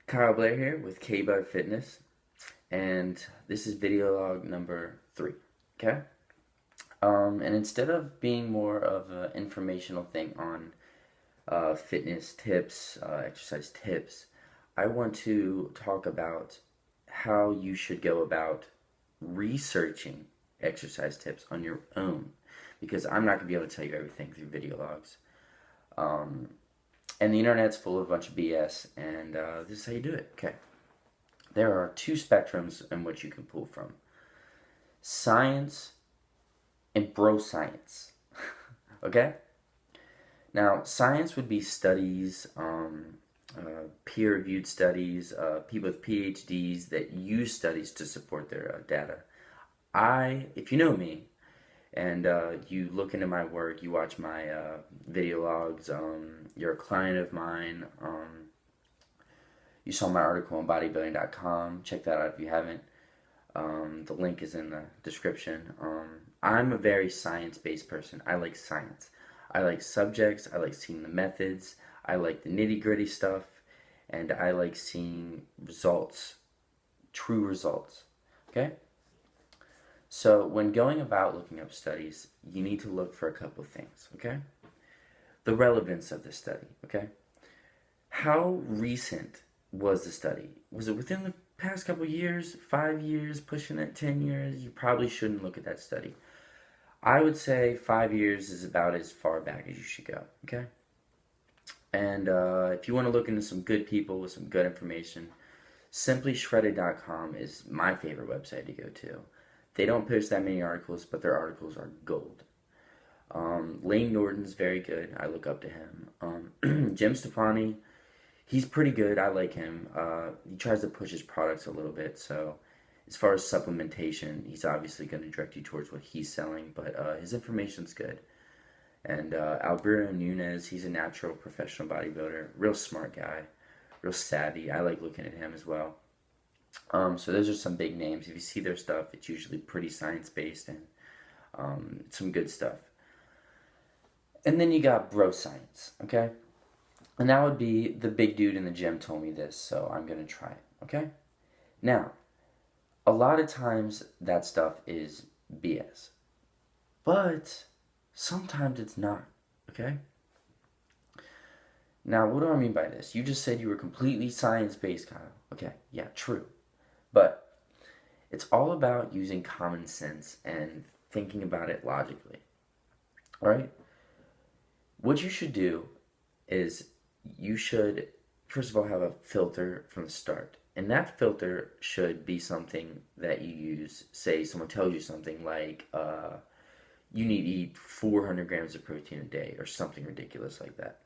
Kyle Blair here with K-Bud Fitness, and this is video log number 3, okay? And instead of being more of an informational thing on fitness tips, exercise tips, I want to talk about how you should go about researching exercise tips on your own, because I'm not going to be able to tell you everything through video logs. And the internet's full of a bunch of BS, and this is how you do it. Okay. There are two spectrums in which you can pull from: science and bro science. Okay? Now, science would be studies, peer reviewed studies, people with PhDs that use studies to support their data. If you know me, and you look into my work, you watch my video logs, you're a client of mine, you saw my article on bodybuilding.com, check that out if you haven't. The link is in the description. I'm a very science-based person. I like science. I like subjects, I like seeing the methods, I like the nitty-gritty stuff, and I like seeing results, true results, okay? So when going about looking up studies, you need to look for a couple of things, okay? The relevance of the study, okay? How recent was the study? Was it within the past couple of years, 5 years, pushing at 10 years? You probably shouldn't look at that study. I would say 5 years is about as far back as you should go, okay? And if you want to look into some good people with some good information, simplyshredded.com is my favorite website to go to. They don't post that many articles, but their articles are gold. Lane Norton's very good. I look up to him. Jim Stefani, he's pretty good. I like him. He tries to push his products a little bit. So as far as supplementation, he's obviously going to direct you towards what he's selling. But his information's good. And Alberto Nunez, he's a natural professional bodybuilder. Real smart guy. Real savvy. I like looking at him as well. So those are some big names. If you see their stuff, it's usually pretty science-based and some good stuff. And then you got bro science, okay? And that would be the big dude in the gym told me this, so I'm going to try it, okay? Now, a lot of times that stuff is BS. But sometimes it's not, okay? Now, what do I mean by this? You just said you were completely science-based, Kyle. Okay, yeah, true. But it's all about using common sense and thinking about it logically. All right? What you should do is you should, first of all, have a filter from the start. And that filter should be something that you use. Say someone tells you something like, you need to eat 400 grams of protein a day or something ridiculous like that.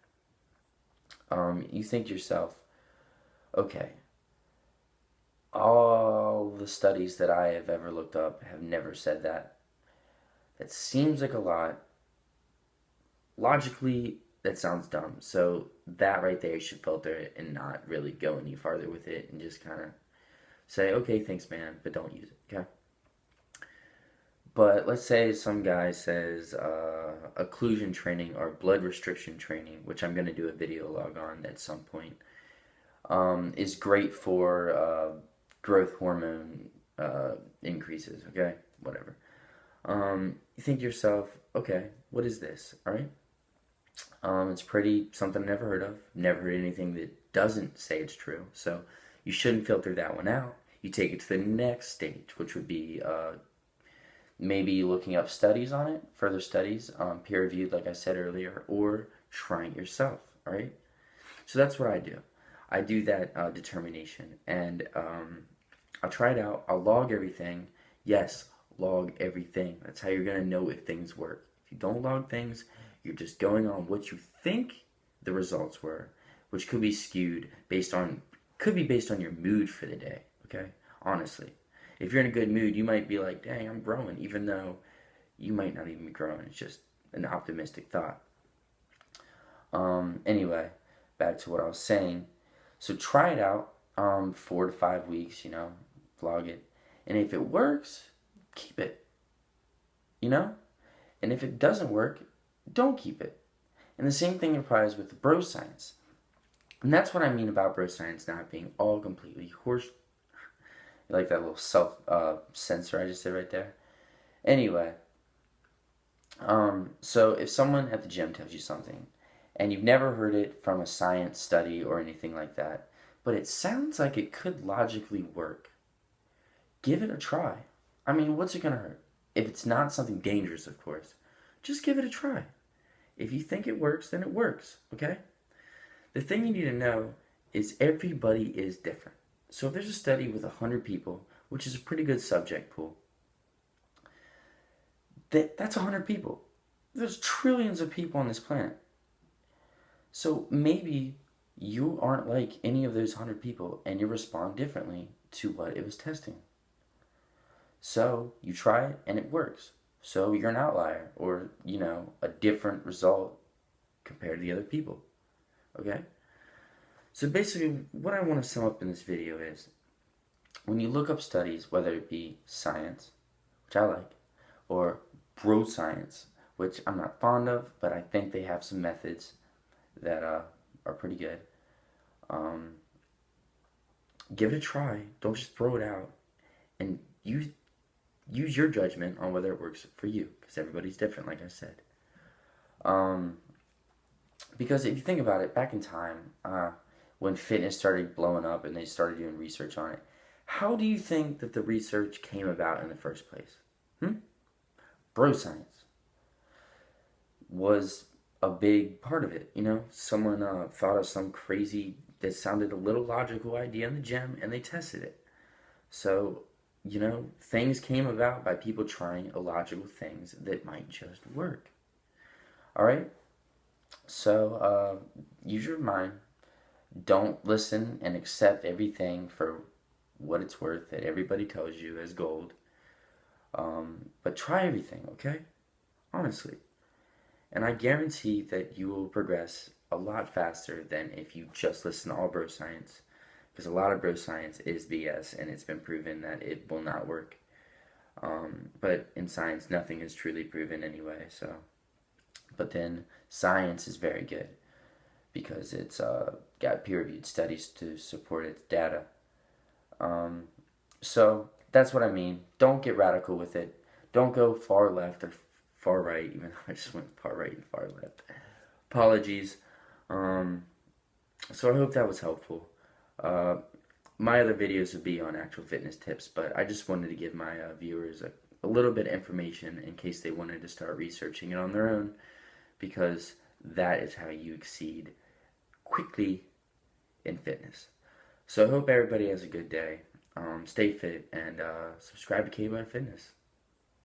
You think to yourself, okay, all the studies that I have ever looked up have never said that. That seems like a lot. Logically, that sounds dumb. So that right there, you should filter it and not really go any farther with it and just kind of say, okay, thanks, man, but don't use it, okay? But let's say some guy says occlusion training or blood restriction training, which I'm going to do a video log on at some point, is great for growth hormone increases, okay? Whatever. You think to yourself, okay, what is this, all right? It's pretty something I've never heard of. Never heard anything that doesn't say it's true. So you shouldn't filter that one out. You take it to the next stage, which would be maybe looking up studies on it, further studies, peer-reviewed, like I said earlier, or trying it yourself, all right? So that's what I do. I do that determination, and I'll try it out. I'll log everything. Yes, log everything. That's how you're going to know if things work. If you don't log things, you're just going on what you think the results were, which could be skewed could be based on your mood for the day, okay? Honestly. If you're in a good mood, you might be like, dang, I'm growing, even though you might not even be growing. It's just an optimistic thought. Anyway, back to what I was saying. So try it out 4 to 5 weeks, vlog it. And if it works, keep it, And if it doesn't work, don't keep it. And the same thing applies with the bro science. And that's what I mean about bro science not being all completely horse. You like that little self censor I just did right there? Anyway, so if someone at the gym tells you something and you've never heard it from a science study or anything like that, but it sounds like it could logically work, give it a try. I mean, what's it gonna hurt? If it's not something dangerous, of course, just give it a try. If you think it works, then it works, okay? The thing you need to know is everybody is different. So if there's a study with 100 people, which is a pretty good subject pool, that's 100 people. There's trillions of people on this planet. So maybe you aren't like any of those 100 people and you respond differently to what it was testing. So you try it and it works. So you're an outlier or, a different result compared to the other people. Okay? So basically, what I want to sum up in this video is when you look up studies, whether it be science, which I like, or bro science, which I'm not fond of, but I think they have some methods that are pretty good. Give it a try. Don't just throw it out, and use your judgment on whether it works for you, because everybody's different, like I said. Because if you think about it, back in time, when fitness started blowing up and they started doing research on it, how do you think that the research came about in the first place? Bro science was a big part of it. Someone thought of some crazy that sounded a little logical idea in the gym, and they tested it. So, things came about by people trying illogical things that might just work. All right. So, use your mind. Don't listen and accept everything for what it's worth that everybody tells you as gold. But try everything, okay? Honestly. And I guarantee that you will progress a lot faster than if you just listen to all bro science. Because a lot of bro science is BS and it's been proven that it will not work. But in science, nothing is truly proven anyway, so. But then science is very good because it's got peer-reviewed studies to support its data. So that's what I mean. Don't get radical with it. Don't go far left or far right, even though I just went far right and far left. Apologies. So I hope that was helpful. My other videos would be on actual fitness tips, but I just wanted to give my viewers a little bit of information in case they wanted to start researching it on their own, because that is how you exceed quickly in fitness. So I hope everybody has a good day. Stay fit and subscribe to K-Bar Fitness.